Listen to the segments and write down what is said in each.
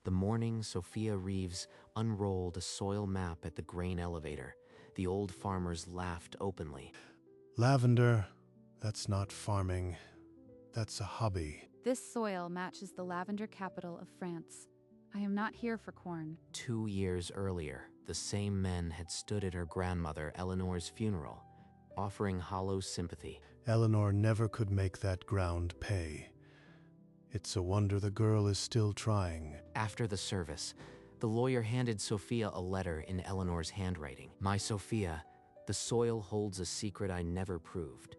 The morning Sophia Reeves unrolled a soil map at the grain elevator. The old farmers laughed openly. Lavender, that's not farming. That's a hobby. This soil matches the lavender capital of France. I am not here for corn. 2 years earlier, the same men had stood at her grandmother Eleanor's funeral, offering hollow sympathy. Eleanor never could make that ground pay. It's a wonder the girl is still trying. After the service, the lawyer handed Sophia a letter in Eleanor's handwriting. My Sophia, the soil holds a secret I never proved.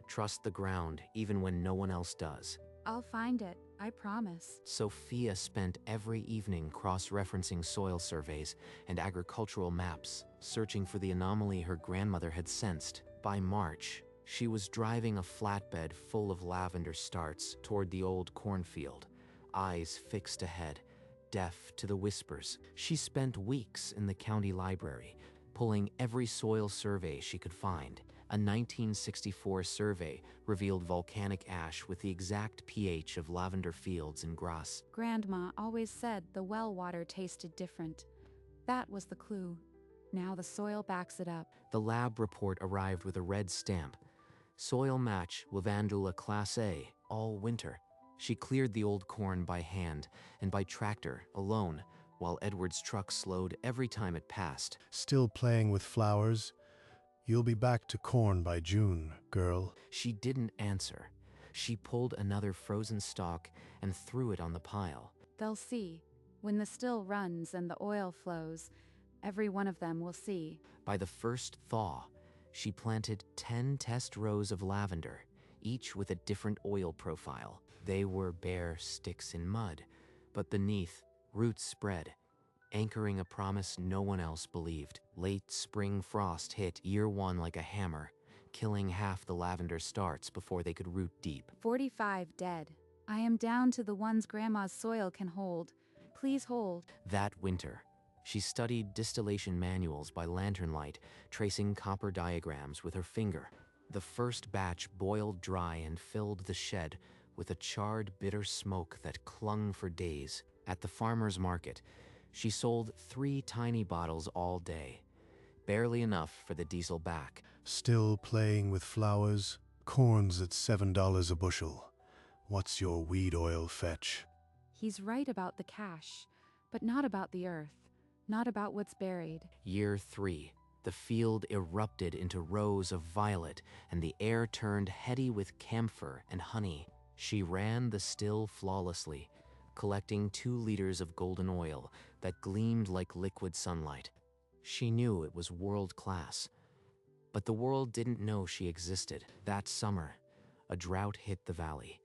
Trust the ground even when no one else does. I'll find it, I promise. Sophia spent every evening cross-referencing soil surveys and agricultural maps, searching for the anomaly her grandmother had sensed. By March, she was driving a flatbed full of lavender starts toward the old cornfield, eyes fixed ahead, deaf to the whispers. She spent weeks in the county library, pulling every soil survey she could find. A 1964 survey revealed volcanic ash with the exact pH of lavender fields in Grasse. Grandma always said the well water tasted different. That was the clue. Now the soil backs it up. The lab report arrived with a red stamp. Soil match Lavandula Class A, all winter. She cleared the old corn by hand and by tractor, alone, while Edward's truck slowed every time it passed. Still playing with flowers? You'll be back to corn by June, girl. She didn't answer. She pulled another frozen stalk and threw it on the pile. They'll see. When the still runs and the oil flows, every one of them will see. By the first thaw, she planted 10 test rows of lavender, each with a different oil profile. They were bare sticks in mud, but beneath, roots spread, anchoring a promise no one else believed. Late spring frost hit year one like a hammer, killing half the lavender starts before they could root deep. 45 dead. I am down to the ones Grandma's soil can hold. Please hold. That winter, she studied distillation manuals by lantern light, tracing copper diagrams with her finger. The first batch boiled dry and filled the shed with a charred, bitter smoke that clung for days. At the farmer's market, she sold 3 tiny bottles all day, barely enough for the diesel back. Still playing with flowers? Corn's at $7 a bushel. What's your weed oil fetch? He's right about the cash, but not about the earth, not about what's buried. Year 3, the field erupted into rows of violet, and the air turned heady with camphor and honey. She ran the still flawlessly, collecting 2 liters of golden oil that gleamed like liquid sunlight. She knew it was world-class, but the world didn't know she existed. That summer, a drought hit the valley.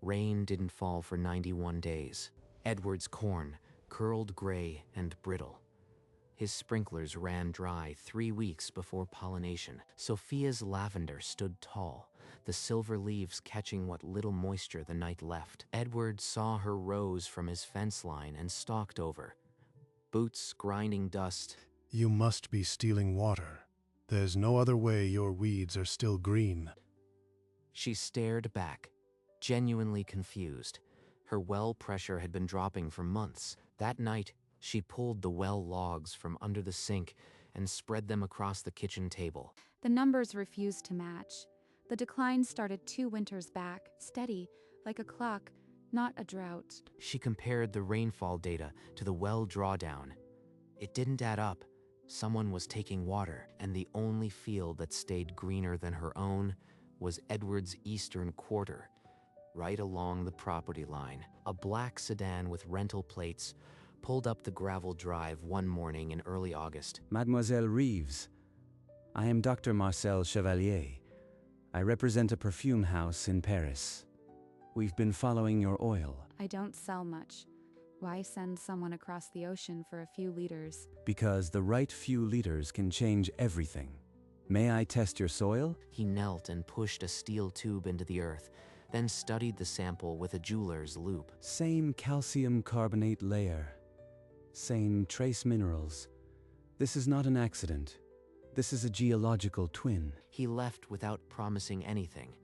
Rain didn't fall for 91 days. Edward's corn curled gray and brittle. His sprinklers ran dry 3 weeks before pollination. Sophia's lavender stood tall, the silver leaves catching what little moisture the night left. Edward saw her rose from his fence line and stalked over, boots grinding dust. You must be stealing water. There's no other way your weeds are still green. She stared back, genuinely confused. Her well pressure had been dropping for months. That night, she pulled the well logs from under the sink and spread them across the kitchen table. The numbers refused to match. The decline started 2 winters back, steady, like a clock, not a drought. She compared the rainfall data to the well drawdown. It didn't add up. Someone was taking water, and the only field that stayed greener than her own was Edward's eastern quarter, right along the property line. A black sedan with rental plates pulled up the gravel drive one morning in early August. Mademoiselle Reeves, I am Dr. Marcel Chevalier. I represent a perfume house in Paris. We've been following your oil. I don't sell much. Why send someone across the ocean for a few liters? Because the right few liters can change everything. May I test your soil? He knelt and pushed a steel tube into the earth, then studied the sample with a jeweler's loupe. Same calcium carbonate layer. Same trace minerals. This is not an accident. This is a geological twin. He left without promising anything,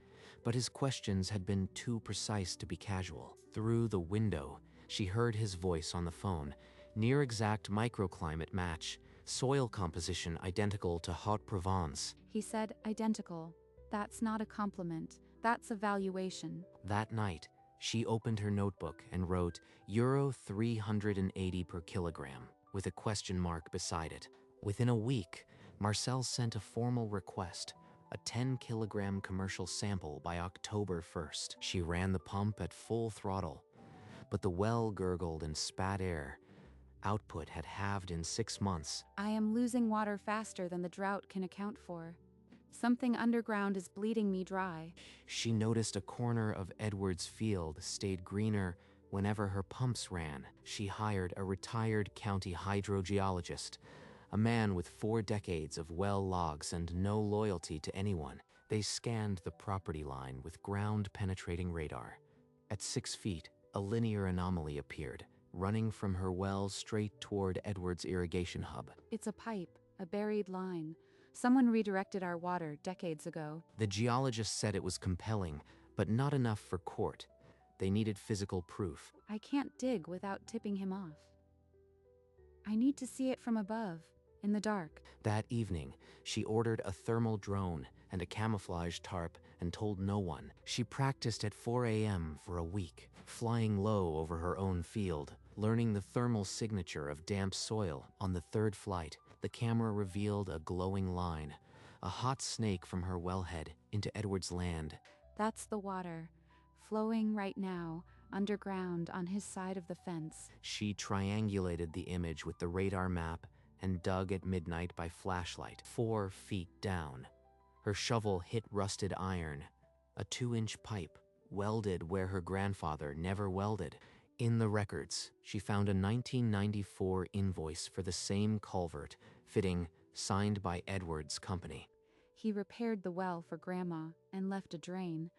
but his questions had been too precise to be casual. Through the window, She heard his voice on the phone. Near exact microclimate match. Soil composition identical to Haute-Provence. He said identical. That's not a compliment. That's a valuation. That night, she opened her notebook and wrote Euro 380 per kilogram, with a question mark beside it. Within a week, Marcel sent a formal request, a 10-kilogram commercial sample by October 1st. She ran the pump at full throttle, but the well gurgled and spat air. Output had halved in 6 months. I am losing water faster than the drought can account for. Something underground is bleeding me dry. She noticed a corner of Edward's field stayed greener whenever her pumps ran. She hired a retired county hydrogeologist, a man with 4 decades of well logs and no loyalty to anyone. They scanned the property line with ground-penetrating radar. At 6 feet, a linear anomaly appeared, running from her well straight toward Edward's irrigation hub. It's a pipe, a buried line. Someone redirected our water decades ago. The geologist said it was compelling, but not enough for court. They needed physical proof. I can't dig without tipping him off. I need to see it from above, in the dark. That evening, she ordered a thermal drone and a camouflage tarp and told no one. She practiced at 4 a.m. for a week, flying low over her own field, learning the thermal signature of damp soil. On the 3rd flight, the camera revealed a glowing line, a hot snake from her wellhead into Edward's land. That's the water, flowing right now, underground on his side of the fence. She triangulated the image with the radar map and dug at midnight by flashlight, 4 feet down. Her shovel hit rusted iron, a 2-inch pipe, welded where her grandfather never welded. In the records, she found a 1994 invoice for the same culvert, fitting, signed by Edward's company. He repaired the well for Grandma and left a drain.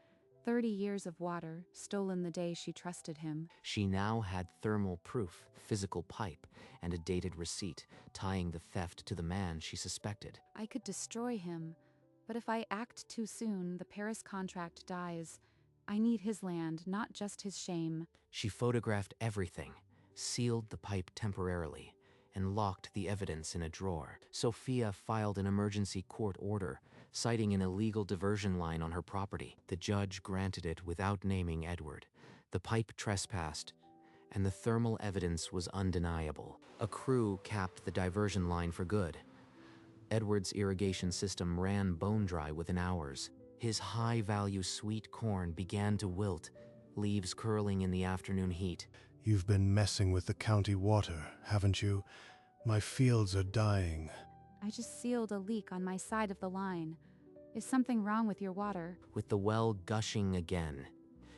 30 years of water, stolen the day she trusted him. She now had thermal proof, physical pipe, and a dated receipt, tying the theft to the man she suspected. I could destroy him, but if I act too soon, the Paris contract dies. I need his land, not just his shame. She photographed everything, sealed the pipe temporarily, and locked the evidence in a drawer. Sophia filed an emergency court order, citing an illegal diversion line on her property. The judge granted it without naming Edward. The pipe trespassed, and the thermal evidence was undeniable. A crew capped the diversion line for good. Edward's irrigation system ran bone dry within hours. His high-value sweet corn began to wilt, leaves curling in the afternoon heat. You've been messing with the county water, haven't you? My fields are dying. I just sealed a leak on my side of the line. Is something wrong with your water? With the well gushing again,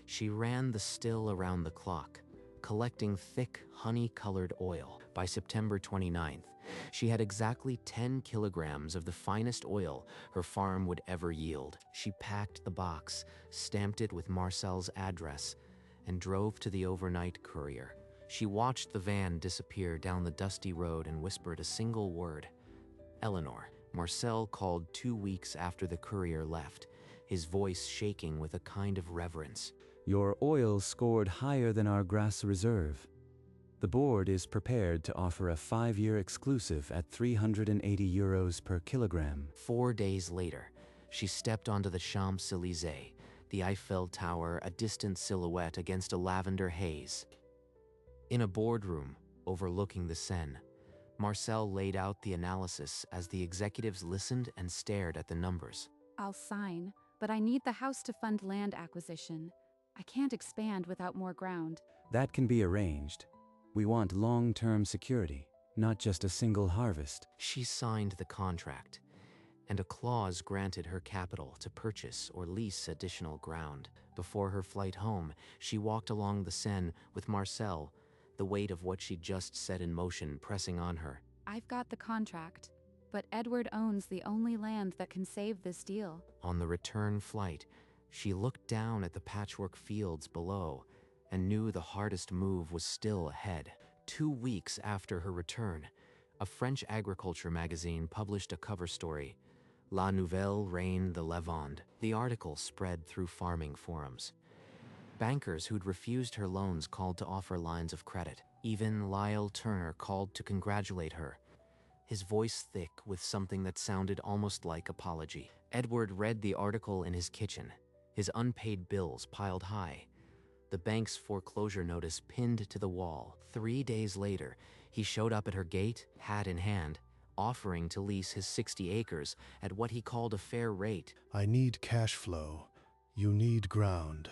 she ran the still around the clock, collecting thick, honey-colored oil. By September 29th, she had exactly 10 kilograms of the finest oil her farm would ever yield. She packed the box, stamped it with Marcel's address, and drove to the overnight courier. She watched the van disappear down the dusty road and whispered a single word. Eleanor. Marcel called 2 weeks after the courier left, his voice shaking with a kind of reverence. Your oil scored higher than our grass reserve. The board is prepared to offer a 5-year exclusive at 380 euros per kilogram. 4 days later, she stepped onto the Champs-Élysées, the Eiffel Tower a distant silhouette against a lavender haze. In a boardroom overlooking the Seine, Marcel laid out the analysis as the executives listened and stared at the numbers. I'll sign, but I need the house to fund land acquisition. I can't expand without more ground. That can be arranged. We want long-term security, not just a single harvest. She signed the contract, and a clause granted her capital to purchase or lease additional ground. Before her flight home, she walked along the Seine with Marcel, the weight of what she'd just set in motion pressing on her. I've got the contract, but Edward owns the only land that can save this deal. On the return flight, she looked down at the patchwork fields below and knew the hardest move was still ahead. 2 weeks after her return, a French agriculture magazine published a cover story, La Nouvelle Reine de Lavender. The article spread through farming forums. Bankers who'd refused her loans called to offer lines of credit. Even Lyle Turner called to congratulate her, his voice thick with something that sounded almost like apology. Edward read the article in his kitchen, his unpaid bills piled high, the bank's foreclosure notice pinned to the wall. 3 days later, he showed up at her gate, hat in hand, offering to lease his 60 acres at what he called a fair rate. I need cash flow. You need ground.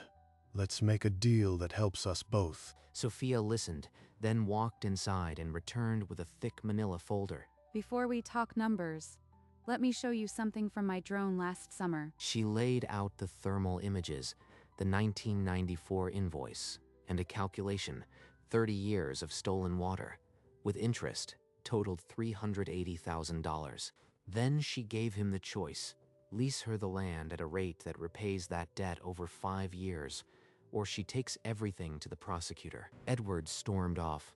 Let's make a deal that helps us both. Sophia listened, then walked inside and returned with a thick manila folder. Before we talk numbers, let me show you something from my drone last summer. She laid out the thermal images, the 1994 invoice, and a calculation, 30 years of stolen water, with interest, totaled $380,000. Then she gave him the choice: lease her the land at a rate that repays that debt over 5 years, or she takes everything to the prosecutor. Edward stormed off.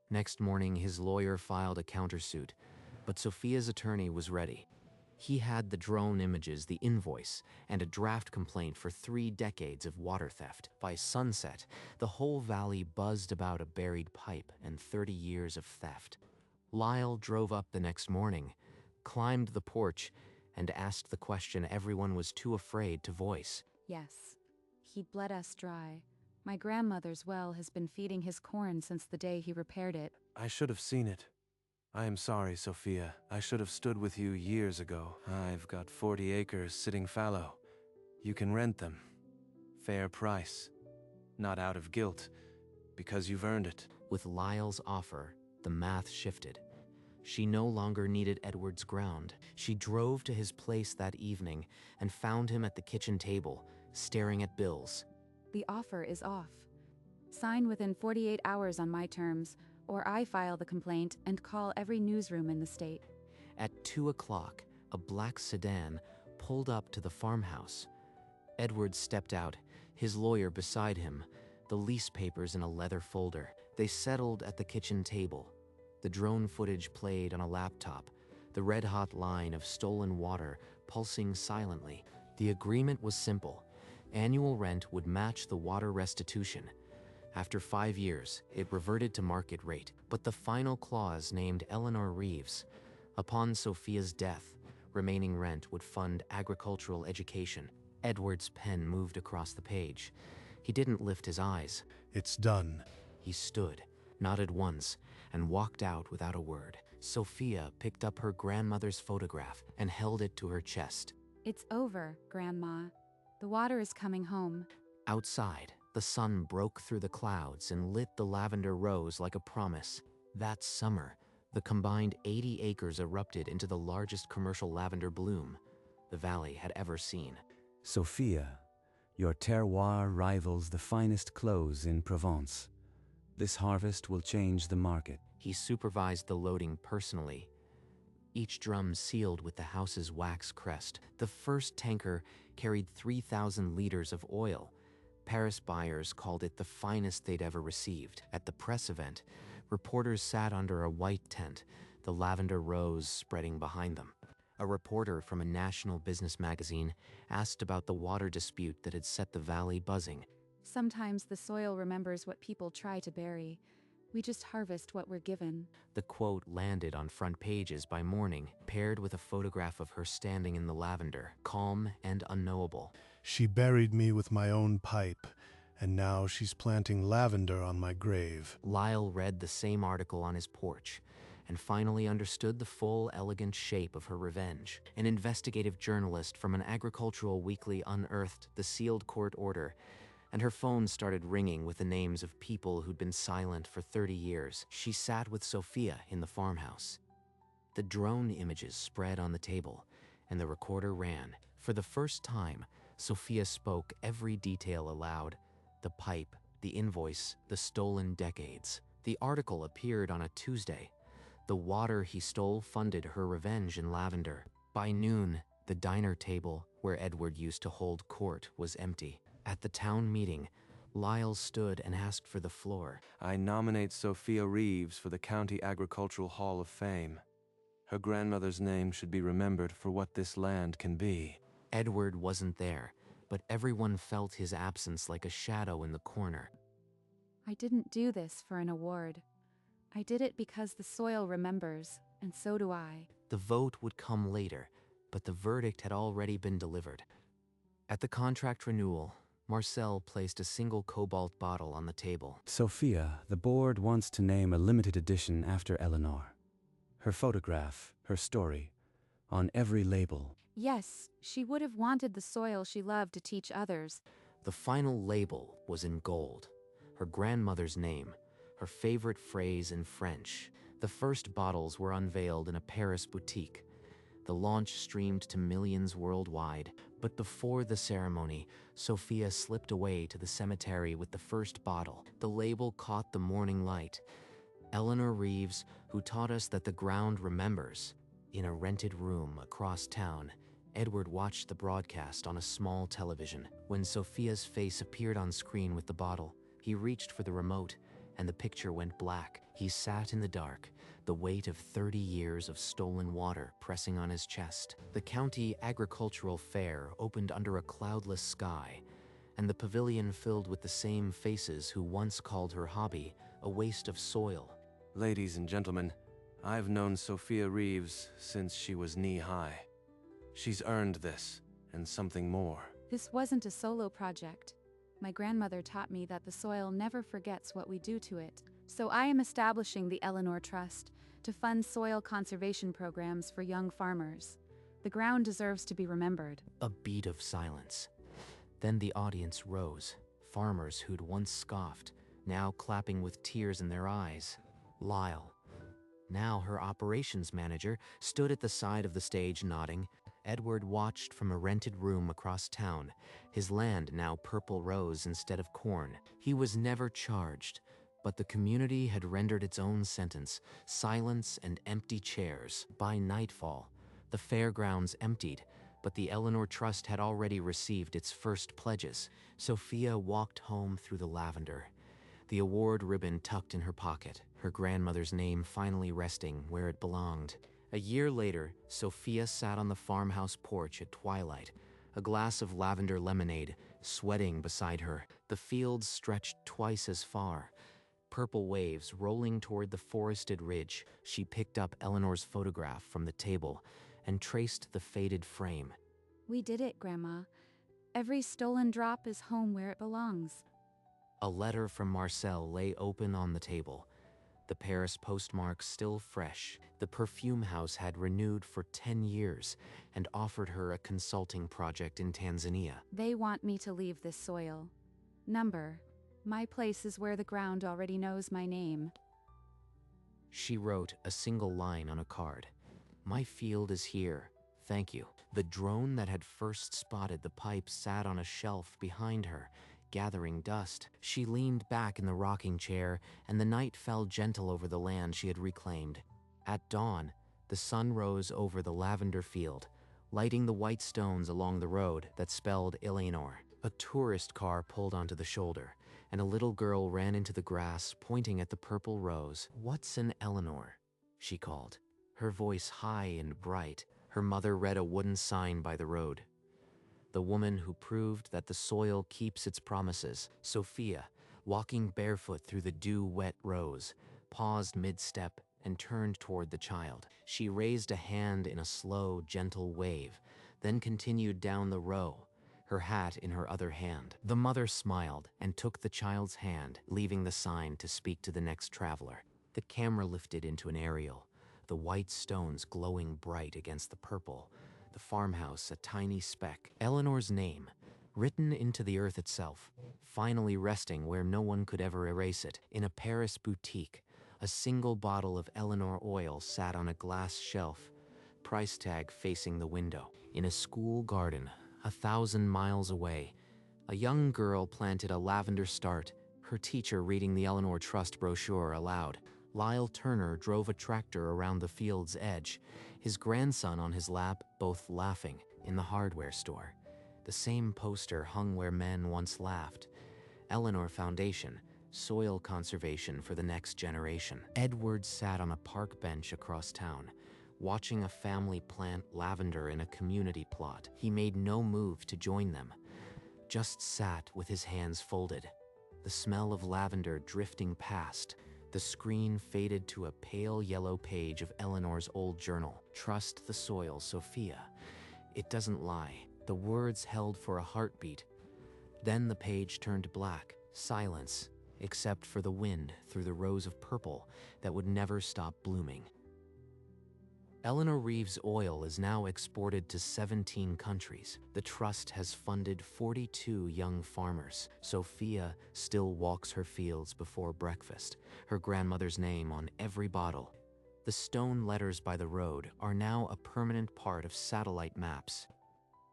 Next morning, his lawyer filed a countersuit, but Sophia's attorney was ready. He had the drone images, the invoice, and a draft complaint for 3 decades of water theft. By sunset, the whole valley buzzed about a buried pipe and 30 years of theft. Lyle drove up the next morning, climbed the porch, and asked the question everyone was too afraid to voice. Yes, he bled us dry. My grandmother's well has been feeding his corn since the day he repaired it. I should have seen it. I am sorry, Sophia. I should have stood with you years ago. I've got 40 acres sitting fallow. You can rent them. Fair price. Not out of guilt, because you've earned it. With Lyle's offer, the math shifted. She no longer needed Edward's ground. She drove to his place that evening and found him at the kitchen table, staring at bills. The offer is off. Sign within 48 hours on my terms, or I file the complaint and call every newsroom in the state. At 2 o'clock, a black sedan pulled up to the farmhouse. Edward stepped out, his lawyer beside him, the lease papers in a leather folder. They settled at the kitchen table. The drone footage played on a laptop, the red-hot line of stolen water pulsing silently. The agreement was simple. Annual rent would match the water restitution. After 5 years, it reverted to market rate, but the final clause named Eleanor Reeves. Upon Sophia's death, remaining rent would fund agricultural education. Edward's pen moved across the page. He didn't lift his eyes. It's done. He stood, nodded once, and walked out without a word. Sophia picked up her grandmother's photograph and held it to her chest. It's over, Grandma. The water is coming home. Outside, the sun broke through the clouds and lit the lavender rose like a promise. That summer, the combined 80 acres erupted into the largest commercial lavender bloom the valley had ever seen. Sophia, your terroir rivals the finest clothes in Provence. This harvest will change the market. He supervised the loading personally, each drum sealed with the house's wax crest. The first tanker carried 3,000 liters of oil. Paris buyers called it the finest they'd ever received. At the press event, reporters sat under a white tent, the lavender rose spreading behind them. A reporter from a national business magazine asked about the water dispute that had set the valley buzzing. Sometimes the soil remembers what people try to bury. We just harvest what we're given. The quote landed on front pages by morning, paired with a photograph of her standing in the lavender, calm and unknowable. She buried me with my own pipe, and now she's planting lavender on my grave. Lyle read the same article on his porch, and finally understood the full, elegant shape of her revenge. An investigative journalist from an agricultural weekly unearthed the sealed court order, and her phone started ringing with the names of people who'd been silent for 30 years. She sat with Sophia in the farmhouse. The drone images spread on the table, and the recorder ran. For the first time, Sophia spoke every detail aloud: the pipe, the invoice, the stolen decades. The article appeared on a Tuesday. The water he stole funded her revenge in lavender. By noon, the diner table, where Edward used to hold court, was empty. At the town meeting, Lyle stood and asked for the floor. I nominate Sophia Reeves for the County Agricultural Hall of Fame. Her grandmother's name should be remembered for what this land can be. Edward wasn't there, but everyone felt his absence like a shadow in the corner. I didn't do this for an award. I did it because the soil remembers, and so do I. The vote would come later, but the verdict had already been delivered. At the contract renewal, Marcel placed a single cobalt bottle on the table. Sophia, the board wants to name a limited edition after Eleanor. Her photograph, her story, on every label. Yes, she would have wanted the soil she loved to teach others. The final label was in gold, her grandmother's name, her favorite phrase in French. The first bottles were unveiled in a Paris boutique. The launch streamed to millions worldwide, but before the ceremony, Sophia slipped away to the cemetery with the first bottle. The label caught the morning light. Eleanor Reeves, who taught us that the ground remembers. In a rented room across town, Edward watched the broadcast on a small television. When Sophia's face appeared on screen with the bottle, he reached for the remote, and the picture went black. He sat in the dark, the weight of 30 years of stolen water pressing on his chest. The county agricultural fair opened under a cloudless sky, and the pavilion filled with the same faces who once called her hobby a waste of soil. Ladies and gentlemen, I've known Sophia Reeves since she was knee-high. She's earned this, and something more. This wasn't a solo project. My grandmother taught me that the soil never forgets what we do to it. So I am establishing the Eleanor Trust to fund soil conservation programs for young farmers. The ground deserves to be remembered. A beat of silence. Then the audience rose. Farmers who'd once scoffed, now clapping with tears in their eyes. Lyle, now her operations manager, stood at the side of the stage nodding. Edward watched from a rented room across town, his land now purple rose instead of corn. He was never charged, but the community had rendered its own sentence: silence and empty chairs. By nightfall, the fairgrounds emptied, but the Eleanor Trust had already received its first pledges. Sophia walked home through the lavender, the award ribbon tucked in her pocket, her grandmother's name finally resting where it belonged. A year later, Sophia sat on the farmhouse porch at twilight, a glass of lavender lemonade, sweating beside her. The fields stretched twice as far, purple waves rolling toward the forested ridge. She picked up Eleanor's photograph from the table and traced the faded frame. We did it, Grandma. Every stolen drop is home where it belongs. A letter from Marcel lay open on the table, the Paris postmark still fresh. The perfume house had renewed for 10 years and offered her a consulting project in Tanzania. They want me to leave this soil. Number. My place is where the ground already knows my name. She wrote a single line on a card. My field is here. Thank you. The drone that had first spotted the pipe sat on a shelf behind her, gathering dust. She leaned back in the rocking chair, and the night fell gentle over the land she had reclaimed. At dawn, the sun rose over the lavender field, lighting the white stones along the road that spelled Eleanor. A tourist car pulled onto the shoulder, and a little girl ran into the grass, pointing at the purple rose. "What's an Eleanor?" she called, her voice high and bright. Her mother read a wooden sign by the road. The woman who proved that the soil keeps its promises. Sophia, walking barefoot through the dew-wet rose, paused mid-step and turned toward the child. She raised a hand in a slow, gentle wave, then continued down the row, her hat in her other hand. The mother smiled and took the child's hand, leaving the sign to speak to the next traveler. The camera lifted into an aerial, the white stones glowing bright against the purple, the farmhouse a tiny speck. Eleanor's name, written into the earth itself, finally resting where no one could ever erase it. In a Paris boutique, a single bottle of Eleanor oil sat on a glass shelf, price tag facing the window. In a school garden, 1,000 miles away, a young girl planted a lavender start, her teacher reading the Eleanor Trust brochure aloud. Lyle Turner drove a tractor around the field's edge, his grandson on his lap, both laughing, in the hardware store. The same poster hung where men once laughed. Eleanor Foundation, soil conservation for the next generation. Edward sat on a park bench across town, watching a family plant lavender in a community plot. He made no move to join them, just sat with his hands folded, the smell of lavender drifting past. The screen faded to a pale yellow page of Eleanor's old journal. Trust the soil, Sophia. It doesn't lie. The words held for a heartbeat. Then the page turned black. Silence, except for the wind through the rows of purple that would never stop blooming. Eleanor Reeves' oil is now exported to 17 countries. The trust has funded 42 young farmers. Sophia still walks her fields before breakfast, her grandmother's name on every bottle. The stone letters by the road are now a permanent part of satellite maps.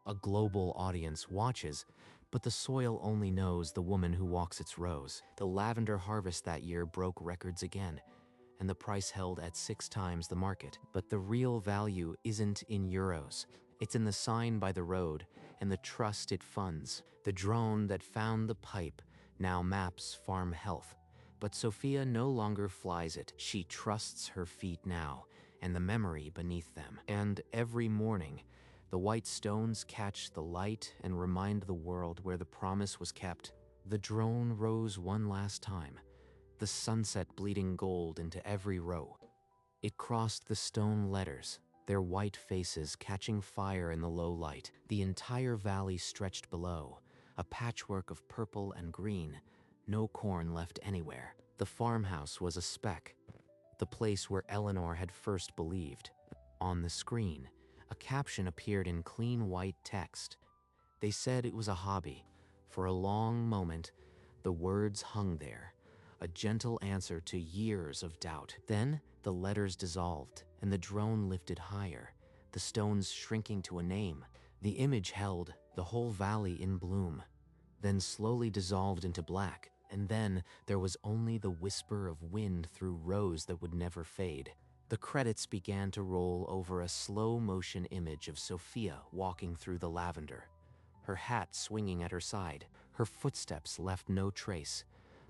A global audience watches, but the soil only knows the woman who walks its rows. The lavender harvest that year broke records again, and the price held at 6 times the market. But the real value isn't in euros. It's in the sign by the road and the trust it funds. The drone that found the pipe now maps farm health. But Sophia no longer flies it. She trusts her feet now and the memory beneath them. And every morning, the white stones catch the light and remind the world where the promise was kept. The drone rose one last time, the sunset bleeding gold into every row. It crossed the stone letters, their white faces catching fire in the low light. The entire valley stretched below, a patchwork of purple and green, no corn left anywhere. The farmhouse was a speck, the place where Eleanor had first believed. On the screen, a caption appeared in clean white text. They said it was a hobby. For a long moment, the words hung there, a gentle answer to years of doubt. Then the letters dissolved and the drone lifted higher, the stones shrinking to a name. The image held the whole valley in bloom, then slowly dissolved into black, and then there was only the whisper of wind through rows that would never fade. The credits began to roll over a slow-motion image of Sophia walking through the lavender, her hat swinging at her side. Her footsteps left no trace,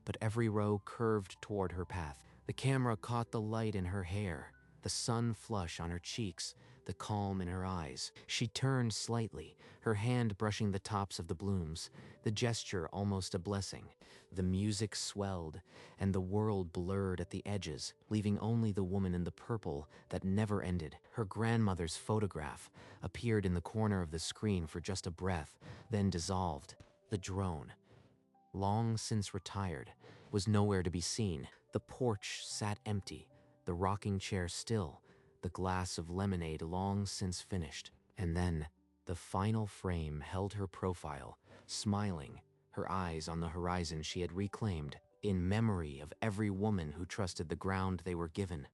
but every row curved toward her path. The camera caught the light in her hair, the sun flush on her cheeks, the calm in her eyes. She turned slightly, her hand brushing the tops of the blooms, the gesture almost a blessing. The music swelled, and the world blurred at the edges, leaving only the woman in the purple that never ended. Her grandmother's photograph appeared in the corner of the screen for just a breath, then dissolved. The drone, long since retired, was nowhere to be seen. The porch sat empty, the rocking chair still, the glass of lemonade long since finished. And then, the final frame held her profile, smiling, her eyes on the horizon she had reclaimed, in memory of every woman who trusted the ground they were given.